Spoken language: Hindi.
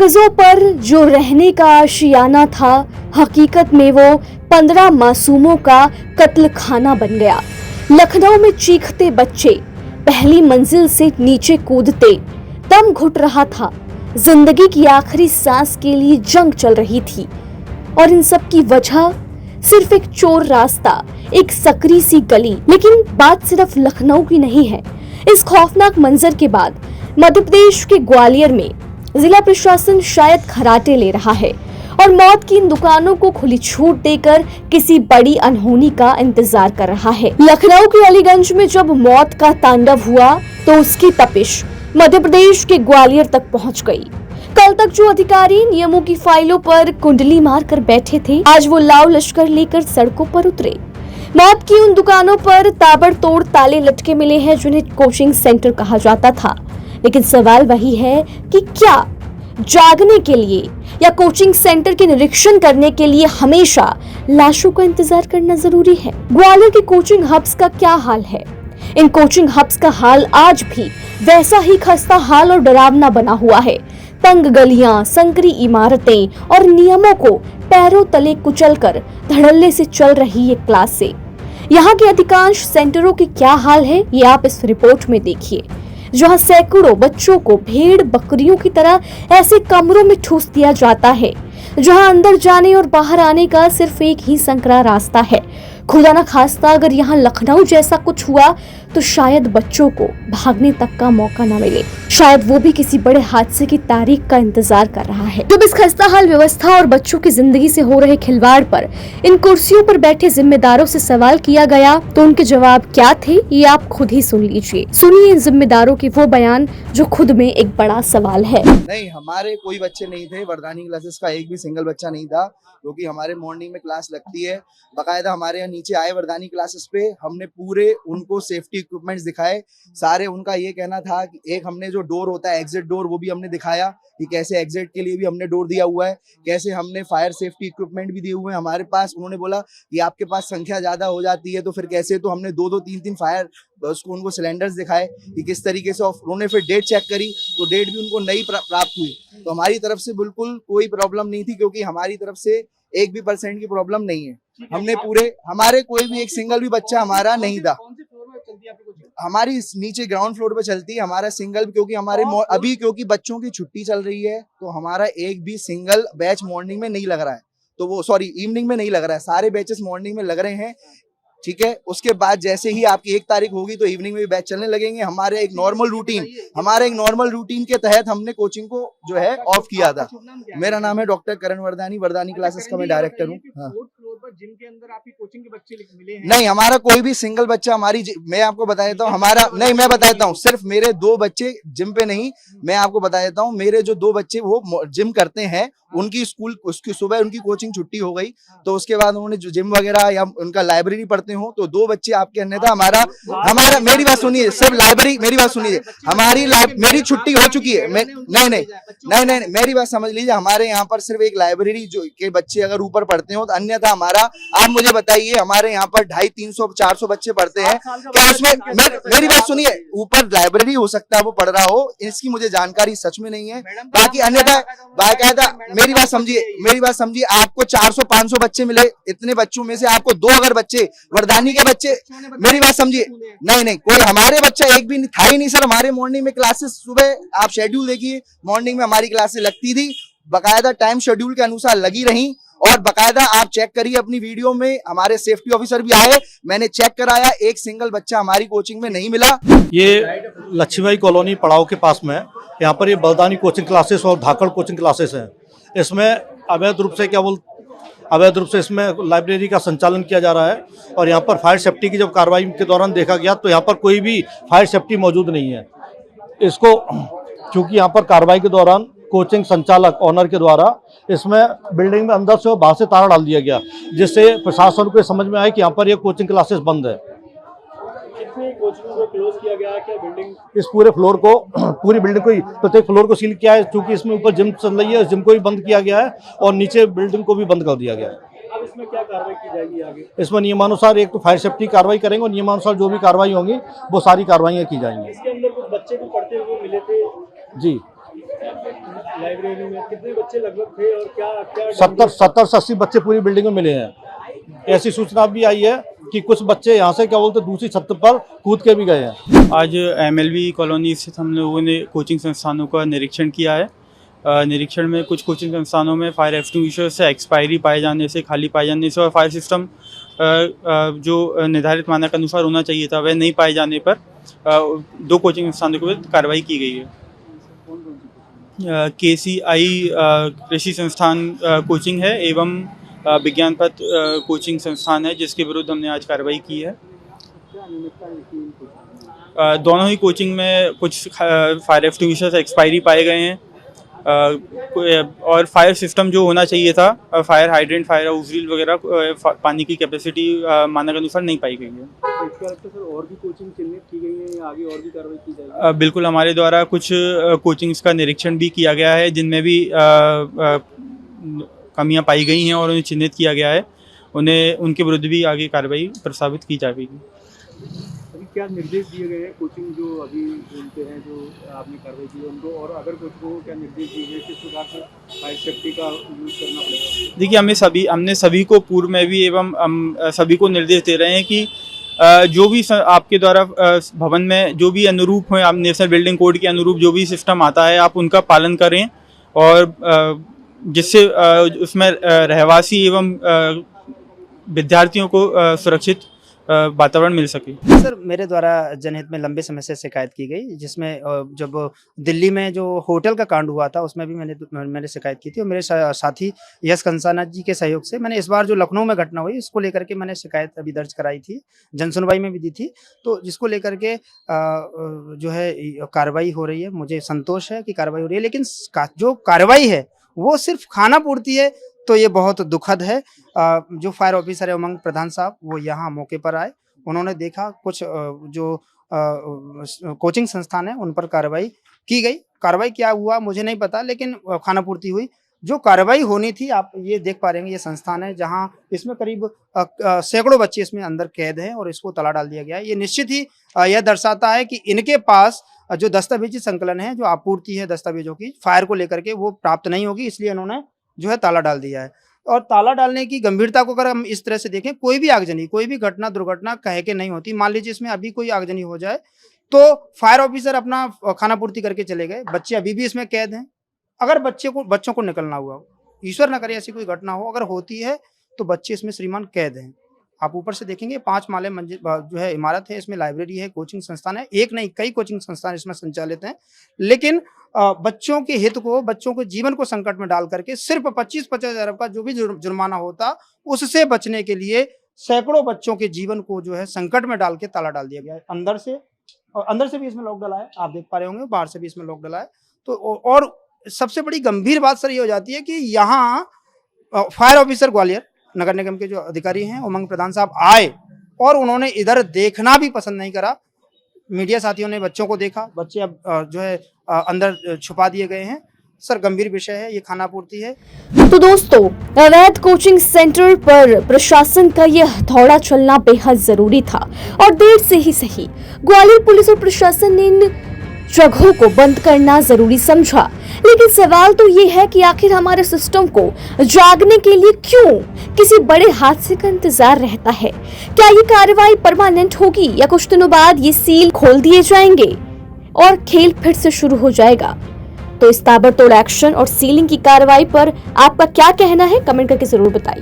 कागजों पर जो रहने का आशियाना था, हकीकत में वो 15 मासूमों का कत्ल खाना बन गया। लखनऊ में चीखते बच्चे, पहली मंजिल से नीचे कूदते, दम घुट रहा था, जिंदगी की आखिरी सांस के लिए जंग चल रही थी। और इन सब की वजह सिर्फ एक चोर रास्ता, एक सकरी सी गली। लेकिन बात सिर्फ लखनऊ की नहीं है। इस खौफनाक मंजर के बाद मध्य प्रदेश के ग्वालियर में जिला प्रशासन शायद खराटे ले रहा है और मौत की इन दुकानों को खुली छूट देकर किसी बड़ी अनहोनी का इंतजार कर रहा है। लखनऊ के अलीगंज में जब मौत का तांडव हुआ तो उसकी तपिश मध्य प्रदेश के ग्वालियर तक पहुंच गई। कल तक जो अधिकारी नियमों की फाइलों पर कुंडली मारकर बैठे थे, आज वो लाव लश्कर लेकर सड़कों पर उतरे। मौत की उन दुकानों पर ताबड़तोड़ ताले लटके मिले हैं जिन्हें कोचिंग सेंटर कहा जाता था। लेकिन सवाल वही है कि क्या जागने के लिए या कोचिंग सेंटर के निरीक्षण करने के लिए हमेशा लाशों का इंतजार करना जरूरी है? ग्वालियर के कोचिंग हब्स का क्या हाल है? इन कोचिंग हब्स का हाल आज भी वैसा ही खस्ता हाल और डरावना बना हुआ है। तंग गलियां, संकरी इमारतें और नियमों को पैरों तले कुचलकर धड़ल्ले से चल रही ये क्लासें। यहाँ के अधिकांश सेंटरों के क्या हाल है, ये आप इस रिपोर्ट में देखिए। जहाँ सैकड़ों बच्चों को भेड़ बकरियों की तरह ऐसे कमरों में ठूस दिया जाता है, जहाँ अंदर जाने और बाहर आने का सिर्फ एक ही संकरा रास्ता है। खुदा न खास्ता अगर यहाँ लखनऊ जैसा कुछ हुआ तो शायद बच्चों को भागने तक का मौका न मिले। शायद वो भी किसी बड़े हादसे की तारीख का इंतजार कर रहा है। जब इस खस्ताहाल व्यवस्था और बच्चों की जिंदगी से हो रहे खिलवाड़ पर इन कुर्सियों पर बैठे जिम्मेदारों से सवाल किया गया तो उनके जवाब क्या थे, ये आप खुद ही सुन लीजिए। सुनिए इन जिम्मेदारों के वो बयान जो खुद में एक बड़ा सवाल है। नहीं, हमारे कोई बच्चे नहीं थे। वरदानी क्लासेस का एक भी सिंगल बच्चा नहीं था, क्योंकि हमारे मॉर्निंग में क्लास लगती है। बाकायदा हमारे यहाँ नीचे आए वरदानी क्लासेस पे, हमने पूरे उनको सेफ्टी इक्विपमेंट्स दिखाए सारे। उनका ये कहना था कि एक हमने जो डोर होता है एग्जिट डोर, वो भी हमने दिखाया कि कैसे एग्जिट के लिए भी हमने डोर दिया हुआ है, कैसे हमने फायर सेफ्टी इक्विपमेंट भी दिए हुए हैं हमारे पास। उन्होंने बोला कि आपके पास संख्या ज्यादा हो जाती है तो फिर कैसे, तो हमने 2-2, 3-3 फायर उसको उनको सिलेंडर्स दिखाए कि किस तरीके से। उन्होंने फिर डेट चेक करी तो डेट भी उनको नई प्राप्त हुई। तो हमारी तरफ से बिल्कुल कोई प्रॉब्लम नहीं थी, क्योंकि हमारी तरफ से 1% की प्रॉब्लम नहीं है। हमने पूरे, हमारे कोई भी एक सिंगल भी बच्चा हमारा नहीं था। हमारी नीचे ग्राउंड फ्लोर पे चलती है हमारा सिंगल, क्योंकि हमारे अभी क्योंकि बच्चों की छुट्टी चल रही है तो हमारा एक भी सिंगल बैच मॉर्निंग में नहीं लग रहा है। तो वो सॉरी इवनिंग में नहीं लग रहा है, सारे बैचेस मॉर्निंग में लग रहे हैं। ठीक है, उसके बाद जैसे ही आपकी 1 तारीख होगी तो इवनिंग में भी बैच चलने लगेंगे। हमारे एक नॉर्मल रूटीन के तहत हमने कोचिंग को जो है ऑफ किया था। मेरा नाम है डॉक्टर करण वरदानी, वरदानी क्लासेस का मैं डायरेक्टर हूँ। जिम के अंदर आपकी कोचिंग के बच्चे मिले हैं? नहीं, हमारा कोई भी सिंगल बच्चा मैं आपको बता देता हूँ हमारा नहीं, मैं बता देता हूँ, सिर्फ मेरे 2 बच्चे जिम पे नहीं, मैं आपको बता देता हूँ मेरे जो 2 बच्चे वो जिम करते हैं, उनकी उसकी सुबह उनकी कोचिंग छुट्टी हो गई तो उसके बाद उन्होंने जो जिम वगैरह या उनका लाइब्रेरी पढ़ते हो तो 2 बच्चे आपके अन्यथा हमारा मेरी बात सुनिए, सिर्फ लाइब्रेरी, मेरी बात सुनिए, मेरी छुट्टी हो चुकी है। नहीं, मेरी बात समझ लीजिए, हमारे यहाँ पर सिर्फ एक लाइब्रेरी जो के बच्चे अगर ऊपर पढ़ते हो तो अन्यथा हमारा, आप मुझे बताइए, हमारे यहाँ पर 250-300-400 बच्चे पढ़ते हैं क्या उसमें? मेरी बात सुनिए, ऊपर लाइब्रेरी हो सकता है वो पढ़ रहा हो, इसकी मुझे जानकारी सच में नहीं है। बाकी अन्यथा बाकायदा मेरी बात समझिए, आपको 400-500 बच्चे मिले, इतने बच्चों में से आपको 2 अगर बच्चे वरदानी के बच्चे, मेरी बात समझिए, नहीं कोई हमारे बच्चा एक भी था ही नहीं सर। हमारे मॉर्निंग में क्लासेस सुबह आप शेड्यूल देखिए, मॉर्निंग में हमारी क्लासेस लगती थी, बकायदा टाइम शेड्यूल के अनुसार लगी रही। और बकायदा आप चेक करिए अपनी वीडियो में, हमारे सेफ्टी ऑफिसर भी आए, मैंने चेक कराया, एक सिंगल बच्चा हमारी कोचिंग में नहीं मिला। ये लक्ष्मीबाई कॉलोनी पड़ाव के पास में है। यहाँ पर ये बलदानी कोचिंग क्लासेस और धाकड़ कोचिंग क्लासेस हैं। इसमें अवैध रूप से इसमें लाइब्रेरी का संचालन किया जा रहा है। और यहाँ पर फायर सेफ्टी की जब कार्रवाई के दौरान देखा गया तो यहाँ पर कोई भी फायर सेफ्टी मौजूद नहीं है। इसको चूँकि यहाँ पर कार्रवाई के दौरान कोचिंग संचालक ऑनर के द्वारा इसमें बिल्डिंग में अंदर से और बाहर से ताला डाल दिया गया, जिससे प्रशासन को समझ में आया कि यहाँ पर ये कोचिंग क्लासेस बंद है। कितने कोचिंग को क्लोज किया गया है? क्या बिल्डिंग, इस पूरी बिल्डिंग को, प्रत्येक फ्लोर को सील किया है, क्योंकि इसमें ऊपर जिम चल रही है, जिम को भी बंद किया गया है और नीचे बिल्डिंग को भी बंद कर दिया गया है। अब इसमें क्या कार्रवाई की जाएगी आगे? इसमें नियमानुसार एक तो फायर सेफ्टी कार्रवाई करेंगे और नियमानुसार जो भी कार्रवाई होंगी वो सारी कार्रवाइयाँ की जाएंगी। इसके अंदर कुछ बच्चे को पढ़ते हुए मिले थे जी। लाइब्रेरी में कितने बच्चे लगभग थे और क्या क्या 70 से 80 बच्चे पूरी बिल्डिंग में मिले हैं। ऐसी सूचना भी आई है कि कुछ बच्चे यहाँ से क्या बोलते दूसरी छत पर कूद के भी गए हैं। आज MLV कॉलोनी स्थित हम लोगों ने कोचिंग संस्थानों का निरीक्षण किया है। निरीक्षण में कुछ कोचिंग संस्थानों में फायर एक्सटिंग्विशर से एक्सपायरी पाए जाने से, खाली पाए जाने से और फायर सिस्टम जो निर्धारित मानक अनुसार होना चाहिए था वह नहीं पाए जाने पर 2 कोचिंग संस्थानों के विरुद्ध कार्रवाई की गई है। KCI कृषि संस्थान कोचिंग है एवं विज्ञान पथ कोचिंग संस्थान है जिसके विरुद्ध हमने आज कार्रवाई की है। दोनों ही कोचिंग में कुछ फायर एक्सटिंग्विशर्स एक्सपायरी पाए गए हैं और फायर सिस्टम जो होना चाहिए था, fire hydrant, fire house reel वगैरह पानी की कैपेसिटी मानक अनुसार नहीं पाई गई है। और भी कोचिंग चिन्हित की गई है या आगे और भी कार्रवाई की जाएगी? बिल्कुल, हमारे द्वारा कुछ कोचिंग्स का निरीक्षण भी किया गया है जिनमें भी कमियां पाई गई हैं और उन्हें चिन्हित किया गया है। उनके विरुद्ध भी आगे कार्रवाई प्रस्तावित की जाएगी। अभी क्या निर्देश दिए गए हैं कोचिंग जो अभी उनके हैं जो आपने कार्रवाई की है उनको, और अगर कोचिंग को क्या निर्देश दिए गए किस प्रकार से फायर सेफ्टी का यूज करना पड़ेगा? देखिए, हमने सभी को पूर्व में भी एवं हम सभी को निर्देश दे रहे हैं कि जो भी आपके द्वारा भवन में जो भी अनुरूप है, आप नेशनल बिल्डिंग कोड के अनुरूप जो भी सिस्टम आता है आप उनका पालन करें और जिससे उसमें रहवासी एवं विद्यार्थियों को सुरक्षित वातावरण मिल सके। सर, मेरे द्वारा जनहित में लंबे समय से शिकायत की गई, जिसमें जब दिल्ली में जो होटल का कांड हुआ था उसमें भी मैंने शिकायत की थी और मेरे साथी यश कंसाना जी के सहयोग से मैंने इस बार जो लखनऊ में घटना हुई इसको लेकर के मैंने शिकायत अभी दर्ज कराई थी, जनसुनवाई में भी दी थी। तो जिसको लेकर के जो है कार्रवाई हो रही है, मुझे संतोष है कि कार्रवाई हो रही है, लेकिन जो कार्रवाई है वो सिर्फ खाना पूर्ति है, तो ये बहुत दुखद है। जो फायर ऑफिसर है उमंग प्रधान साहब वो यहाँ मौके पर आए, उन्होंने देखा कुछ जो कोचिंग संस्थान है उन पर कार्रवाई की गई। कार्रवाई क्या हुआ मुझे नहीं पता, लेकिन खाना पूर्ति हुई। जो कार्रवाई होनी थी आप ये देख पा रहे हैं, ये संस्थान है जहाँ इसमें करीब सैकड़ों बच्चे इसमें अंदर कैद हैं और इसको ताला डाल दिया गया है। ये निश्चित ही यह दर्शाता है कि इनके पास जो दस्तावेजी संकलन है, जो आपूर्ति है दस्तावेजों की फायर को लेकर के, वो प्राप्त नहीं होगी, इसलिए इन्होंने जो है ताला डाल दिया है। और ताला डालने की गंभीरता को अगर हम इस तरह से देखें, कोई भी आगजनी, कोई भी घटना दुर्घटना कह के नहीं होती। मान लीजिए इसमें अभी कोई आगजनी हो जाए तो फायर ऑफिसर अपना खाना पूर्ति करके चले गए, बच्चे अभी भी इसमें कैद हैं। अगर बच्चों को निकलना हुआ, ईश्वर ना करे ऐसी कोई घटना हो, अगर होती है तो बच्चे इसमें श्रीमान कैद हैं। आप ऊपर से देखेंगे 5 माले मंजिल जो है इमारत है, इसमें लाइब्रेरी है, कोचिंग संस्थान है, एक नहीं कई कोचिंग संस्थान इसमें संचालित हैं। लेकिन बच्चों के हित को, बच्चों के जीवन को संकट में डाल करके सिर्फ 25-50 हज़ार का जो भी जुर्माना होता, उससे बचने के लिए सैकड़ों बच्चों के जीवन को जो है संकट में डाल के ताला डाल दिया गया है। अंदर से भी इसमें लॉक डला है, आप देख पा रहे होंगे, बाहर से भी इसमें लॉक डला है। तो और सबसे बड़ी गंभीर बात सर ये हो जाती है कि यहाँ फायर ऑफिसर ग्वालियर नगर निगम के जो अधिकारी हैं उमंग प्रधान साहब आए और उन्होंने इधर देखना भी पसंद नहीं करा। मीडिया साथियों ने बच्चों को देखा, बच्चे अब जो है अंदर छुपा दिए गए हैं। सर, गंभीर विषय है, ये खाना पूर्ति है। तो दोस्तों, अवैध कोचिंग सेंटर पर प्रशासन का यह हथौड़ा चलना बेहद जरूरी था और देर से ही सही ग्वालियर पुलिस और प्रशासन ने इन जगहों को बंद करना जरूरी समझा। लेकिन सवाल तो ये है कि आखिर हमारे सिस्टम को जागने के लिए क्यों किसी बड़े हादसे का इंतजार रहता है? क्या ये कार्रवाई परमानेंट होगी या कुछ दिनों बाद ये सील खोल दिए जाएंगे और खेल फिर से शुरू हो जाएगा? तो इस ताबड़तोड़ एक्शन और सीलिंग की कार्रवाई पर आपका क्या कहना है, कमेंट करके जरूर बताइए।